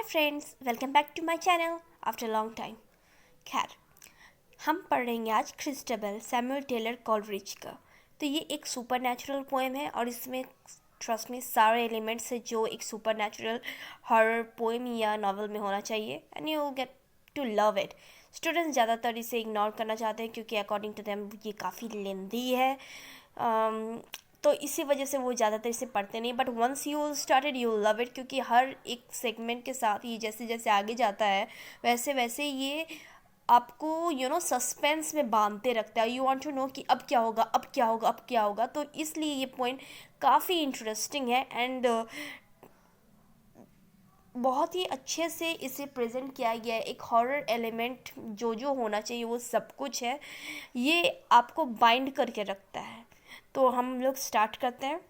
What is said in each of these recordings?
Friends, welcome back to my channel after long time. खैर, हम पढ़ेंगे आज क्रिस्टबल सैमुअल टेलर कॉलरिज का। तो ये एक सुपर नेचुरल पोएम है और इसमें ट्रस्ट में सारे एलिमेंट्स है जो एक सुपर नेचुरल हॉरर पोएम या नॉवल में होना चाहिए and you get to love it. Students ज़्यादातर इसे इग्नोर करना चाहते हैं क्योंकि अकॉर्डिंग टू देम ये काफ़ी लेंदी है। तो इसी वजह से वो ज़्यादातर इसे पढ़ते नहीं, but once you started you love it, क्योंकि हर एक सेगमेंट के साथ ये जैसे जैसे आगे जाता है वैसे वैसे ये आपको सस्पेंस में बांधते रखता है। यू वांट टू नो कि अब क्या होगा, अब क्या होगा, अब क्या होगा। तो इसलिए ये पॉइंट काफ़ी इंटरेस्टिंग है एंड बहुत ही अच्छे से इसे प्रेजेंट किया गया है। एक हॉरर एलिमेंट जो होना चाहिए वो सब कुछ है, ये आपको बाइंड करके रखता है। तो हम लोग स्टार्ट करते हैं।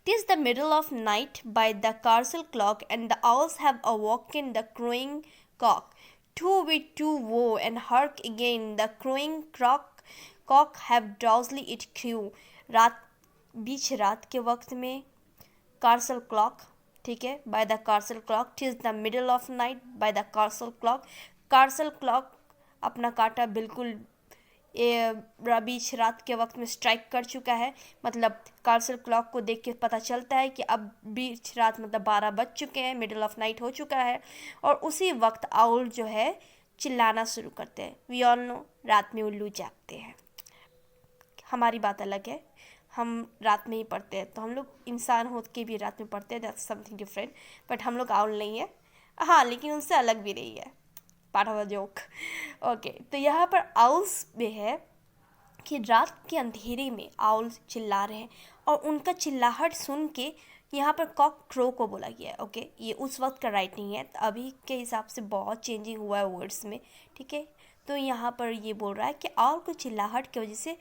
"'Tis the middle of night by the castle clock, and the owls have awoken the crowing cock. To with two woe, and hark again, the crowing cock have drowsily it crew." रात, बीच रात के वक्त में castle clock, ठीक है, by the castle clock. "'Tis the middle of night by the castle clock." Castle clock अपना कांटा बिल्कुल बीच रात के वक्त में स्ट्राइक कर चुका है। मतलब कार्सल क्लॉक को देख के पता चलता है कि अब बीच रात मतलब 12 बज चुके हैं, मिडल ऑफ नाइट हो चुका है। और उसी वक्त आउल जो है चिल्लाना शुरू करते हैं। वी ऑल नो, रात में उल्लू जागते हैं। हमारी बात अलग है, हम रात में ही पढ़ते हैं, तो हम लोग इंसान होते के भी रात में पढ़ते हैं, दैट्स समथिंग डिफरेंट। बट हम लोग आउल नहीं है, हाँ, लेकिन उनसे अलग भी नहीं है। Part of a joke. Okay, तो यहाँ पर आउल्स में है कि रात के अंधेरे में आउल चिल्ला रहे हैं और उनका चिल्लाहट सुन के यहाँ पर कॉक क्रो को बोला गया है। ओके, ये उस वक्त का राइटिंग है, तो अभी के हिसाब से बहुत चेंजिंग हुआ है वर्ड्स में, ठीक है। तो यहाँ पर ये बोल रहा है कि आउल को चिल्लाहट की वजह से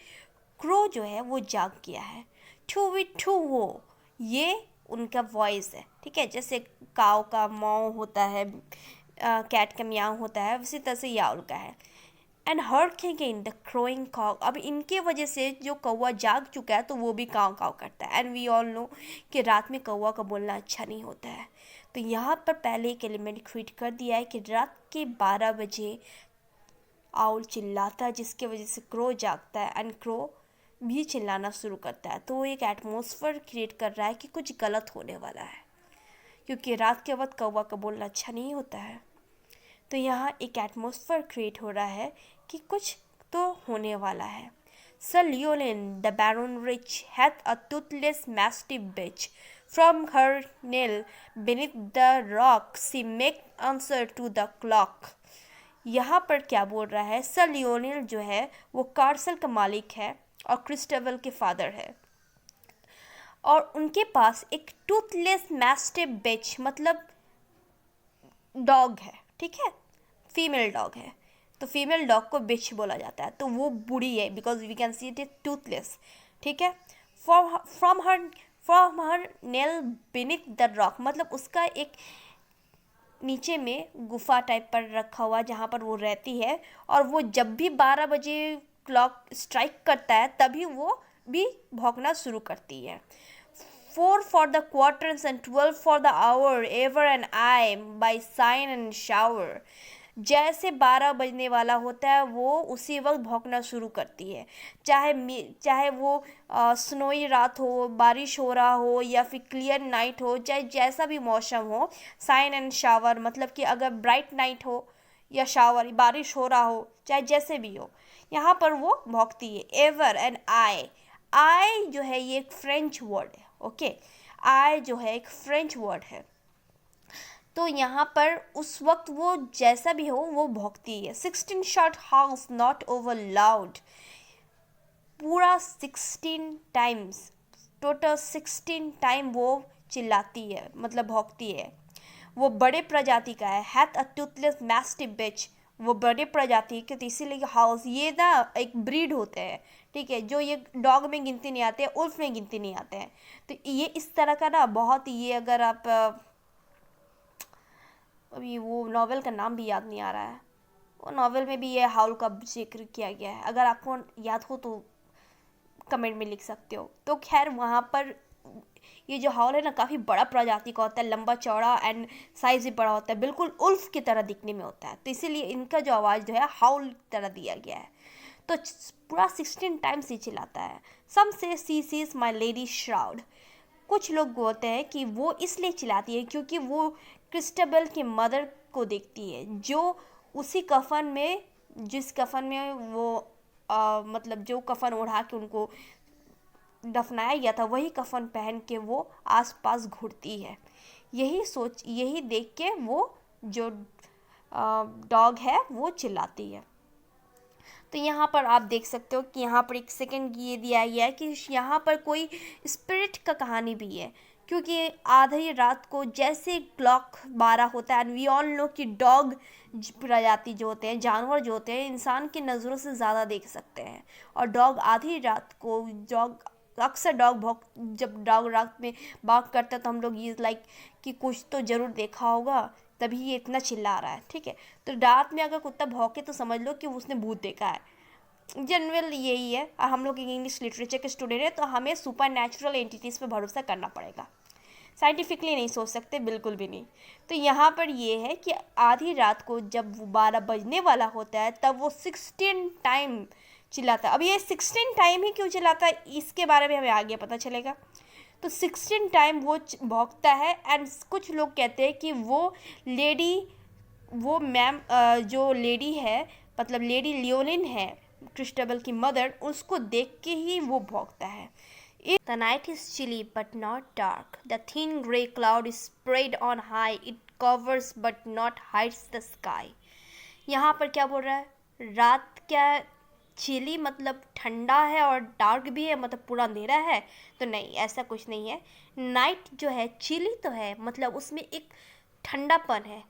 क्रो जो है वो जाग गया है। टू विथ टू वो, ये उनका वॉइस है, ठीक है। जैसे काव का मौ होता है, कैट का म्याऊ होता है, उसी तरह से याउल का है। And hark again the crowing cock, अब इनके वजह से जो कौवा जाग चुका है तो वो भी काव काव करता है। एंड वी ऑल नो कि रात में कौवा का बोलना अच्छा नहीं होता है। तो यहाँ पर पहले एक एलिमेंट क्रिएट कर दिया है कि रात के 12 बजे आउल चिल्लाता है, जिसके वजह से क्रो जागता है एंड क्रो भी चिल्लाना शुरू करता है। तो वो एक एटमॉस्फेयर क्रिएट कर रहा है कि कुछ गलत होने वाला है, क्योंकि रात के वक्त कौवा का बोलना अच्छा नहीं होता है। तो यहाँ एक एटमॉस्फेयर क्रिएट हो रहा है कि कुछ तो होने वाला है। "Sir Llewellyn, the Baron Rich, hath a toothless mastiff bitch. From her nail beneath the rock, she make answer to the clock." यहाँ पर क्या बोल रहा है? सर लियोनिल जो है वो कार्सल का मालिक है और क्रिस्टबल के फादर है, और उनके पास एक टूथलेस मैस्टिफ बिच मतलब डॉग है, ठीक है, फीमेल डॉग है। तो फीमेल डॉग को बिच बोला जाता है, तो वो बूढ़ी है because we can see it is toothless, ठीक है। From her nail beneath the rock, मतलब उसका एक नीचे में गुफा टाइप पर रखा हुआ जहाँ पर वो रहती है, और वो जब भी 12 बजे क्लॉक स्ट्राइक करता है तभी वो भी भौंकना शुरू करती है। "4 for the quarters and 12 for the hour, ever and I by sign and shower." जैसे 12 बजने वाला होता है वो उसी वक्त भौंकना शुरू करती है, चाहे वो स्नोई रात हो, बारिश हो रहा हो, या फिर क्लियर नाइट हो, चाहे जैसा भी मौसम हो। साइन एंड शावर मतलब कि अगर ब्राइट नाइट हो या शावर बारिश हो रहा हो, चाहे जैसे भी हो, यहाँ पर वो भौंकती है। "एवर" एंड आई जो है ये एक फ्रेंच वर्ड है, ओके। आई जो है एक फ्रेंच वर्ड है। तो यहाँ पर उस वक्त वो जैसा भी हो वो भौंकती है। "16 short howls not over loud." पूरा 16 टाइम्स, टोटल 16 टाइम वो चिल्लाती है, मतलब भौंकती है। वो बड़े प्रजाति का है। "Hath a toothless mastiff bitch." वो बड़े प्रजाति के, तो इसीलिए हाउस, ये ना एक ब्रीड होते हैं, ठीक है, जो ये डॉग में गिनती नहीं आते हैं, उल्फ में गिनती नहीं आते हैं। तो ये इस तरह का ना बहुत, ये अगर आप अभी वो नॉवेल का नाम भी याद नहीं आ रहा है, वो नॉवेल में भी ये हाउल का जिक्र किया गया है, अगर आपको याद हो तो कमेंट में लिख सकते हो। तो खैर वहाँ पर ये जो हाउल है ना काफ़ी बड़ा प्रजाति का होता है, लंबा चौड़ा एंड साइज भी बड़ा होता है, बिल्कुल उल्फ की तरह दिखने में होता है। तो इसीलिए इनका जो आवाज़ जो है हाउल की तरह दिया गया है। तो पूरा 16 टाइम्स ही चिल्लाता है। सम से she sees my lady shroud. कुछ लोग बोलते हैं कि वो इसलिए चिल्लाती है क्योंकि वो क्रिस्टबल की मदर को देखती है, जो उसी कफन में, जिस कफन में वो मतलब जो कफन ओढ़ा के उनको दफनाया गया था, वही कफन पहन के वो आसपास घूरती है। यही देख के वो जो डॉग है वो चिल्लाती है। तो यहाँ पर आप देख सकते हो कि यहाँ पर एक सेकंड ये दिया गया है कि यहाँ पर कोई स्पिरिट का कहानी भी है, क्योंकि आधी रात को जैसे क्लॉक 12 होता है, एंड वी ऑल नो कि डॉग प्रजाति जो होते हैं, जानवर जो होते हैं, इंसान की नज़रों से ज़्यादा देख सकते हैं। और डॉग आधी रात को अक्सर जब डॉग रात में बाग करता है तो हम लोग ये लाइक कि कुछ तो ज़रूर देखा होगा, तभी ये इतना चिल्ला रहा है। ठीक है, तो रात में अगर कुत्ता भौंके तो समझ लो कि उसने भूत देखा है। जनरल यही है। हम लोग इंग्लिश लिटरेचर के स्टूडेंट हैं, तो हमें सुपर नेचुरल एंटिटीज़ पे भरोसा करना पड़ेगा, साइंटिफिकली नहीं सोच सकते, बिल्कुल भी नहीं। तो यहाँ पर ये है कि आधी रात को जब वो 12 बजने वाला होता है तब वो 16 टाइम चिल्लाता है। अब ये 16 टाइम ही क्यों चिल्लाता है इसके बारे में हमें आगे पता चलेगा। तो 16 टाइम वो भौंकता है, एंड कुछ लोग कहते हैं कि वो मैम जो लेडी है, मतलब लेडी लियोलिन है, क्रिस्टबल की मदर, उसको देख के ही वो भौंकता है। The night is chilly but not dark. The thin grey cloud is spread on high. It covers but not hides the sky. यहाँ पर क्या बोल रहा है? रात क्या चिली मतलब ठंडा है और डार्क भी है, मतलब पूरा अंधेरा है? तो नहीं, ऐसा कुछ नहीं है। नाइट जो है चिली तो है, मतलब उसमें एक ठंडापन है,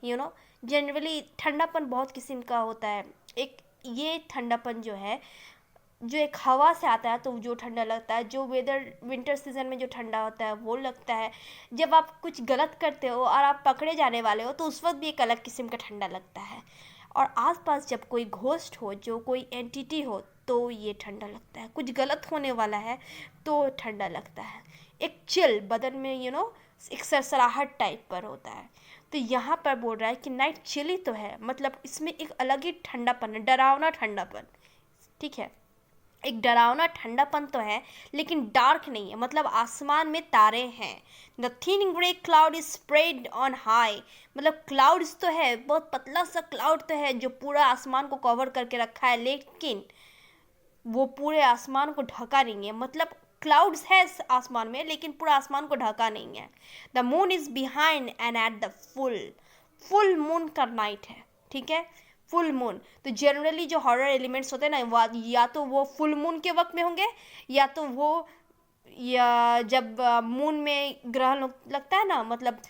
जनरली ठंडापन बहुत किस्म का होता है। एक ये ठंडापन जो है, जो एक हवा से आता है, तो जो ठंडा लगता है, जो वेदर विंटर सीजन में जो ठंडा होता है वो लगता है। जब आप कुछ गलत करते हो और आप पकड़े जाने वाले हो तो उस वक्त भी एक अलग किस्म का ठंडा लगता है। और आसपास जब कोई घोस्ट हो, जो कोई एंटिटी हो, तो ये ठंडा लगता है। कुछ गलत होने वाला है तो ठंडा लगता है। एक चिल बदन में एक सरसराहट टाइप पर होता है। तो यहाँ पर बोल रहा है कि नाइट चिली तो है, मतलब इसमें एक अलग ही ठंडापन है, डरावना ठंडापन। ठीक है, एक डरावना ठंडापन तो है, लेकिन डार्क नहीं है, मतलब आसमान में तारे हैं। The thin grey cloud is spread on high, मतलब क्लाउड्स तो है, बहुत पतला सा क्लाउड तो है जो पूरा आसमान को कवर करके रखा है, लेकिन वो पूरे आसमान को ढका नहीं है। मतलब क्लाउड्स है आसमान में, लेकिन पूरा आसमान को ढका नहीं है। The moon is behind and at the full moon का नाइट है। ठीक है, फुल मून। तो जनरली जो हॉरर एलिमेंट्स होते हैं ना, या तो वो फुल मून के वक्त में होंगे, या जब मून में ग्रहण लगता है ना, मतलब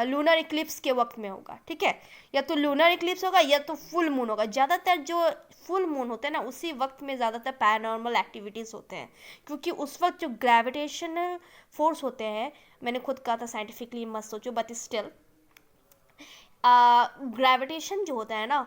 लूनर इक्लिप्स के वक्त में होगा। ठीक है, या तो लूनर इक्लिप्स होगा या तो फुल मून होगा। ज़्यादातर जो फुल मून होता है ना, उसी वक्त में ज़्यादातर पैरानॉर्मल एक्टिविटीज़ होते हैं, क्योंकि उस वक्त जो ग्रेविटेशनल फोर्स होते हैं, मैंने खुद कहा था साइंटिफिकली मत सोचो, बट स्टिल ग्रेविटेशन जो होता है ना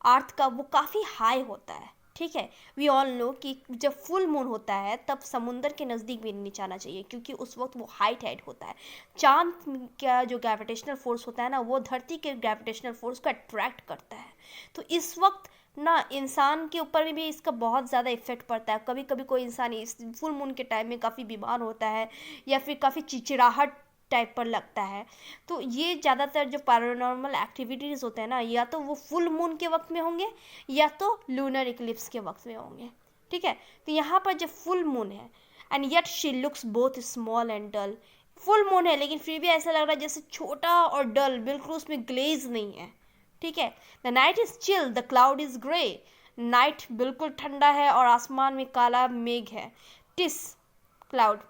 अर्थ का, वो काफ़ी हाई होता है। ठीक है, वी ऑल नो कि जब फुल मून होता है तब समुंदर के नज़दीक भी नहीं जाना चाहिए, क्योंकि उस वक्त वो हाई टाइड होता है। चांद का जो ग्रेविटेशनल फोर्स होता है ना, वो धरती के ग्रेविटेशनल फोर्स को अट्रैक्ट करता है। तो इस वक्त ना इंसान के ऊपर भी इसका बहुत ज़्यादा इफेक्ट पड़ता है। कभी कभी कोई इंसान इस फुल मून के टाइम में काफ़ी बीमार होता है, या फिर काफ़ी चिड़चिड़ाहट टाइप पर लगता है। तो ये ज़्यादातर जो पैरानॉर्मल एक्टिविटीज़ होते हैं ना, या तो वो फुल मून के वक्त में होंगे या तो लूनर इक्लिप्स के वक्त में होंगे। ठीक है, तो यहाँ पर जब फुल मून है, and yet she looks both small and dull. Full moon है लेकिन फिर भी ऐसा लग रहा है जैसे छोटा और डल, बिल्कुल उसमें ग्लेज नहीं है। ठीक है, the night is chill, the cloud is grey. Night बिल्कुल ठंडा है और आसमान में काला मेघ है। TISS cloud,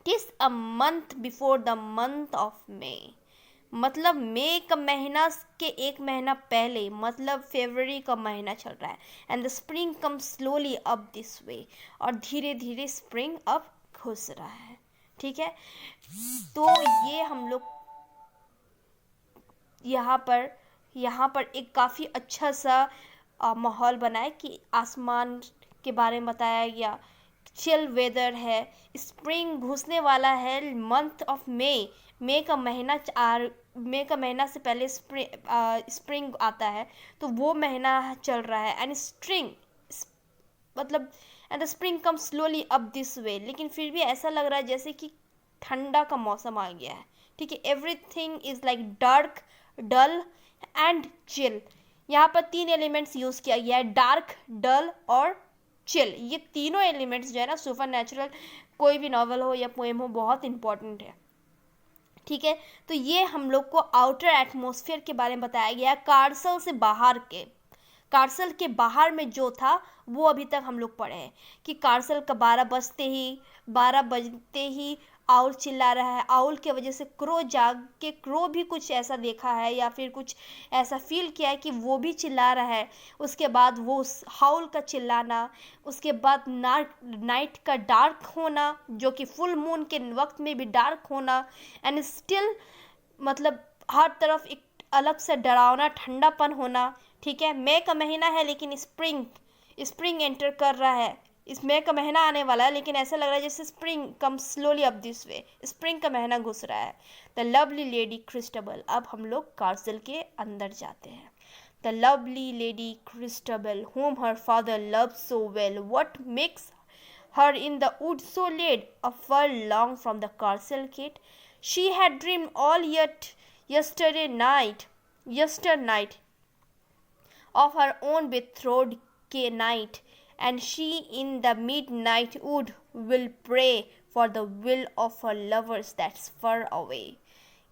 TISS a month before the month of May, मतलब मई का महीना के एक महीना पहले, मतलब फरवरी का महीना चल रहा है। And the spring come slowly up this way, और धीरे धीरे स्प्रिंग अब घुस रहा है। ठीक है, तो ये हम लोग यहाँ पर एक काफ़ी अच्छा सा माहौल बनाए कि आसमान के बारे में बताया गया चिल वेदर है, स्प्रिंग घुसने वाला है, मंथ ऑफ मे का महीना मई का महीना से पहले स्प्रिंग आता है, तो वो महीना चल रहा है। एंड स्ट्रिंग मतलब and the spring come slowly up this way, लेकिन फिर भी ऐसा लग रहा है जैसे कि ठंडा का मौसम आ गया है। ठीक है, everything is like dark, dull and chill. यहाँ पर 3 एलिमेंट्स यूज किया गया है, डार्क, डल और चिल। ये तीनों एलिमेंट्स जो है ना, सुपर नेचुरल कोई भी नॉवल हो या पोएम हो, बहुत इंपॉर्टेंट है। ठीक है, तो ये हम लोग को आउटर एटमॉस्फेयर के बारे में बताया गया है, कार्सल से बाहर के। कार्सल के बाहर में जो था वो अभी तक हम लोग पढ़े हैं कि कार्सल का 12 बजते ही आउल चिल्ला रहा है, आउल के वजह से क्रो जाग के, क्रो भी कुछ ऐसा देखा है या फिर कुछ ऐसा फील किया है कि वो भी चिल्ला रहा है। उसके बाद वो हाउल का चिल्लाना, उसके बाद नाइट का डार्क होना, जो कि फुल मून के वक्त में भी डार्क होना, एंड स्टिल मतलब हर तरफ एक अलग से डरावना ठंडापन होना। ठीक है, मई का महीना है लेकिन स्प्रिंग एंटर कर रहा है। इस मई का महीना आने वाला है लेकिन ऐसा लग रहा है जैसे spring come slowly up this way, spring का महीना घुस रहा है। द लवली लेडी क्रिस्टबल, अब हम लोग कार्सल के अंदर जाते हैं। The lovely lady क्रिस्टबल whom her father loved so well, what makes her in the wood so late, a furlong long from the castle gate? She had dreamed all yesternight of her own betrothed night, and she in the midnight wood will pray for the will of her lovers that's far away.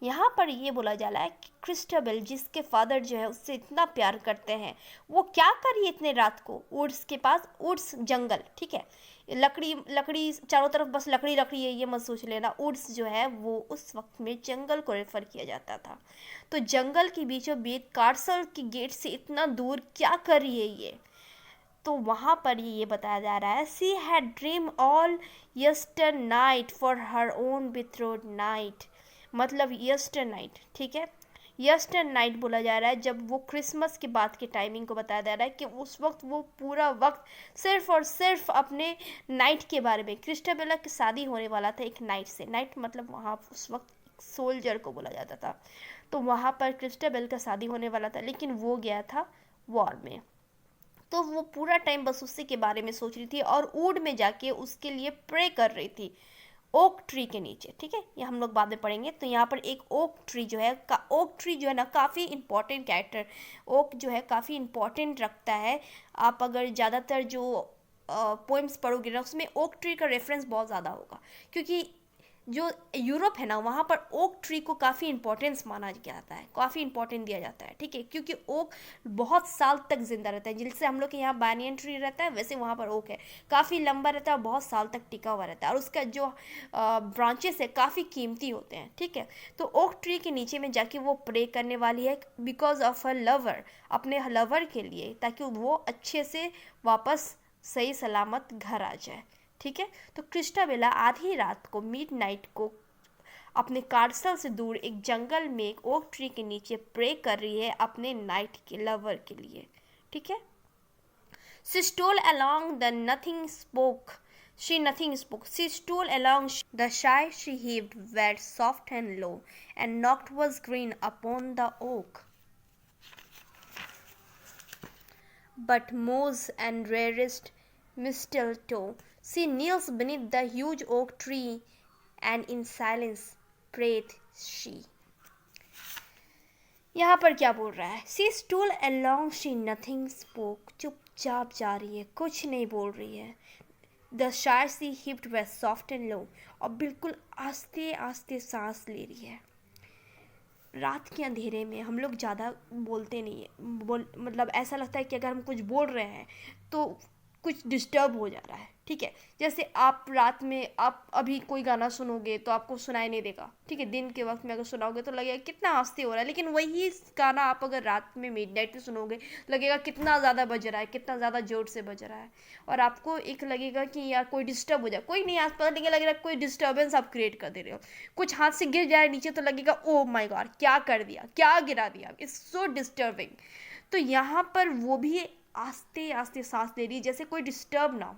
यहाँ पर ये बोला जा रहा है कि क्रिस्टबल जिसके father जो है उससे इतना प्यार करते हैं, वो क्या करिए इतने रात को वुड्स के पास, वुड्स जंगल, ठीक है, लकड़ी चारों तरफ बस लकड़ी है, ये मत सोच लेना। वुड्स जो है वो उस वक्त में जंगल को रेफर किया जाता था। तो जंगल के बीचों बीच कार्सल की गेट से इतना दूर क्या कर रही है ये? तो वहाँ पर ये बताया जा रहा है, she had dream all yesternight for her own betrothed night, मतलब यस्टर नाइट। ठीक है, यस्टर नाइट बोला जा रहा है जब वो क्रिसमस के बाद की टाइमिंग को बताया जा रहा है कि उस वक्त वो पूरा वक्त सिर्फ और सिर्फ अपने नाइट के बारे में। क्रिस्टबेला की शादी होने वाला था एक नाइट से, नाइट मतलब वहाँ उस वक्त एक सोल्जर को बोला जाता था, तो वहाँ पर क्रिस्टबेल का शादी होने वाला था लेकिन वो गया था वॉर में। तो वो पूरा टाइम बस उसी के बारे में सोच रही थी और वुड में जाके उसके लिए प्रे कर रही थी, ओक ट्री के नीचे। ठीक है, ये हम लोग बाद में पढ़ेंगे। तो यहाँ पर एक ओक ट्री जो है ओक ट्री जो है ना काफ़ी इंपॉर्टेंट कैरेक्टर, ओक जो है काफ़ी इंपॉर्टेंट रखता है। आप अगर ज़्यादातर जो पोएम्स पढ़ोगे ना उसमें ओक ट्री का रेफरेंस बहुत ज़्यादा होगा, क्योंकि जो यूरोप है ना वहाँ पर ओक ट्री को काफ़ी इंपॉर्टेंस माना जाता है, काफ़ी इंपॉर्टेंट दिया जाता है। ठीक है, क्योंकि ओक बहुत साल तक जिंदा रहता है, जिससे हम लोग के यहाँ बानियन ट्री रहता है वैसे वहाँ पर ओक है, काफ़ी लंबा रहता है और बहुत साल तक टिका हुआ रहता है और उसका जो ब्रांचेस है काफ़ी कीमती होते हैं। ठीक है, तो ओक ट्री के नीचे में जाके वो प्रे करने वाली है बिकॉज ऑफ हर लवर, अपने लवर के लिए, ताकि वो अच्छे से वापस सही सलामत घर आ जाए। ठीक है, तो क्रिस्टाबेला आधी रात को मिडनाइट को अपने कार्सल से दूर एक जंगल में एक ओक ट्री के नीचे प्रे कर रही है अपने नाइट के लवर के लिए। ठीक है, she stole along the nothing spoke she stole along the shy she heaved were soft and low, and knocked was green upon the oak, but moss and rarest mistletoe. She kneels beneath the huge oak tree, and in silence prayeth she. यहाँ पर क्या बोल रहा है? She stole along, she nothing spoke. चुपचाप जा रही है, कुछ नहीं बोल रही है। The shy she heaved were soft and low. और बिल्कुल आस्ते आस्ते सांस ले रही है। रात के अंधेरे में हम लोग ज़्यादा बोलते नहीं है, मतलब ऐसा लगता है कि अगर हम कुछ बोल रहे हैं तो कुछ डिस्टर्ब हो जा रहा है। ठीक है, जैसे आप रात में आप अभी कोई गाना सुनोगे तो आपको सुनाई नहीं देगा। ठीक है, दिन के वक्त में अगर सुनाओगे तो लगेगा कितना आस्ते हो रहा है, लेकिन वही गाना आप अगर रात में मिडनाइट में सुनोगे लगेगा कितना ज़्यादा बज रहा है, कितना ज़्यादा जोर से बज रहा है, और आपको एक लगेगा कि यार कोई डिस्टर्ब हो जाए, कोई नहीं आस पास, लेकिन लगेगा कोई डिस्टर्बेंस आप क्रिएट कर दे रहे हो। कुछ हाथ से गिर जाए नीचे तो लगेगा ओ माई गॉड क्या कर दिया, क्या गिरा दिया, इट्स सो डिस्टर्बिंग। तो यहाँ पर वो भी आस्ते आस्ते सांस ले रही है जैसे कोई डिस्टर्ब ना हो।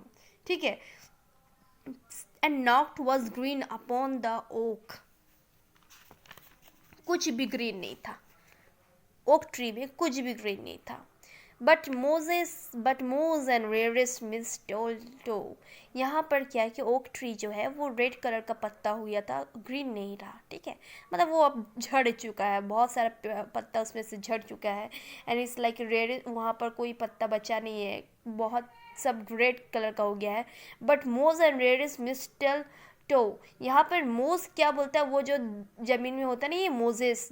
ठीक है, and knocked was green upon the oak. कुछ भी ग्रीन नहीं था, ओक ट्री में कुछ भी ग्रीन नहीं था। बट मोज एंड रेयरेस्ट मिसटोल्टो, यहाँ पर क्या है कि ओक ट्री जो है वो रेड कलर का पत्ता हुआ था, ग्रीन नहीं रहा, ठीक है, मतलब वो अब झड़ चुका है, बहुत सारा पत्ता उसमें से झड़ चुका है। एंड इट्स लाइक रेड, वहाँ पर कोई पत्ता बचा नहीं है, बहुत सब रेड कलर का हो गया है। बट मोज एंड रेयरेस्ट मिस्टल टो, यहाँ पर मोज क्या बोलता है, वो जो ज़मीन में होता है ना, ये मोजेस,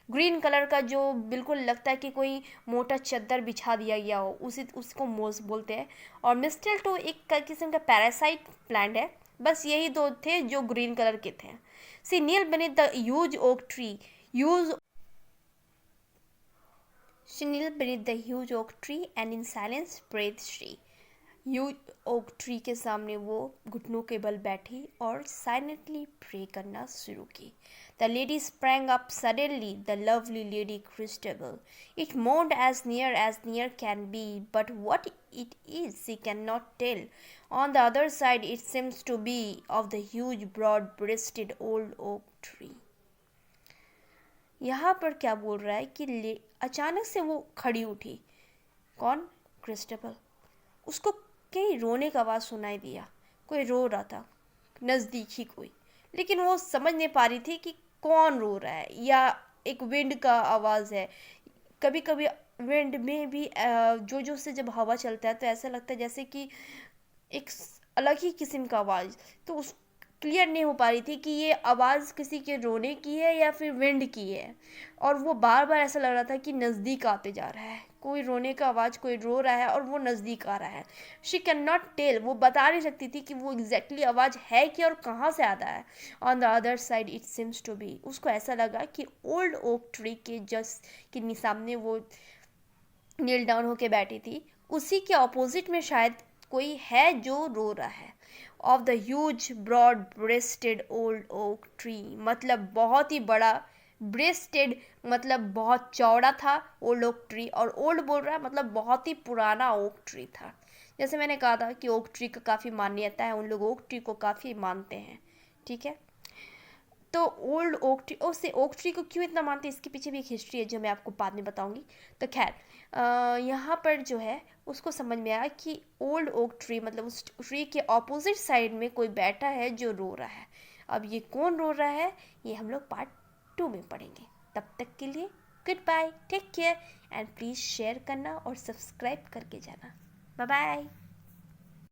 ग्रीन कलर का जो बिल्कुल लगता है कि कोई मोटा चद्दर बिछा दिया गया हो, उसी उसको मोस बोलते हैं। और मिस्टल टो एक किस्म का पैरासाइट प्लांट है। बस यही दो थे जो ग्रीन कलर के थे। सी नील beneath the huge oak tree, huge she knelt beneath the huge oak tree and in silence prayed she। Huge okay tree के सामने वो घुटनों के बल बैठी और साइलेंटली प्रे करना शुरू की। The lady sprang up suddenly, the lovely lady Christabel. It moaned as near can be, but what it is she cannot tell. On the other side it seems to be of the huge broad-breasted old oak tree. यहाँ पर क्या बोल रहा है कि अचानक से वो खड़ी उठी। कौन? क्रिस्टेबल। उसको कहीं रोने का आवाज़ सुनाई दिया, कोई रो रहा था नज़दीक ही कोई, लेकिन वो समझ नहीं पा रही थी कि कौन रो रहा है या एक विंड का आवाज़ है। कभी कभी विंड में भी जो से जब हवा चलता है तो ऐसा लगता है जैसे कि एक अलग ही किस्म का आवाज़, तो उस क्लियर नहीं हो पा रही थी कि ये आवाज़ किसी के रोने की है या फिर विंड की है। और वो बार बार ऐसा लग रहा था कि नज़दीक आते जा रहा है, कोई रोने का आवाज़, कोई रो रहा है और वो नज़दीक आ रहा है। शी कैन नॉट टेल, वो बता नहीं सकती थी कि वो एग्जैक्टली आवाज़ है कि और कहाँ से आता है। On the other side it seems to be, उसको ऐसा लगा कि ओल्ड ओक ट्री के जस्ट के सामने वो नील डाउन होके बैठी थी, उसी के ऑपोजिट में शायद कोई है जो रो रहा है। Of the huge broad breasted old oak tree, मतलब बहुत ही बड़ा, ब्रेस्टेड मतलब बहुत चौड़ा था ओल्ड ओक ट्री, और ओल्ड बोल रहा है मतलब बहुत ही पुराना ओक ट्री था। जैसे मैंने कहा था कि ओक ट्री का काफ़ी मान्यता है, उन लोग ओक ट्री को काफ़ी मानते हैं, ठीक है। तो ओल्ड ओक ट्री, उससे ओक ट्री को क्यों इतना मानते हैं, इसके पीछे भी एक हिस्ट्री है जो मैं आपको बाद में बताऊंगी। तो खैर यहाँ पर जो है उसको समझ में आया कि ओल्ड ओक ट्री मतलब उस ट्री के ऑपोजिट साइड में कोई बैठा है जो रो रहा है। अब ये कौन रो रहा है ये हम लोग पार्ट 2 में पढ़ेंगे। तब तक के लिए good bye, take care and please share करना और सब्सक्राइब करके जाना। Bye bye.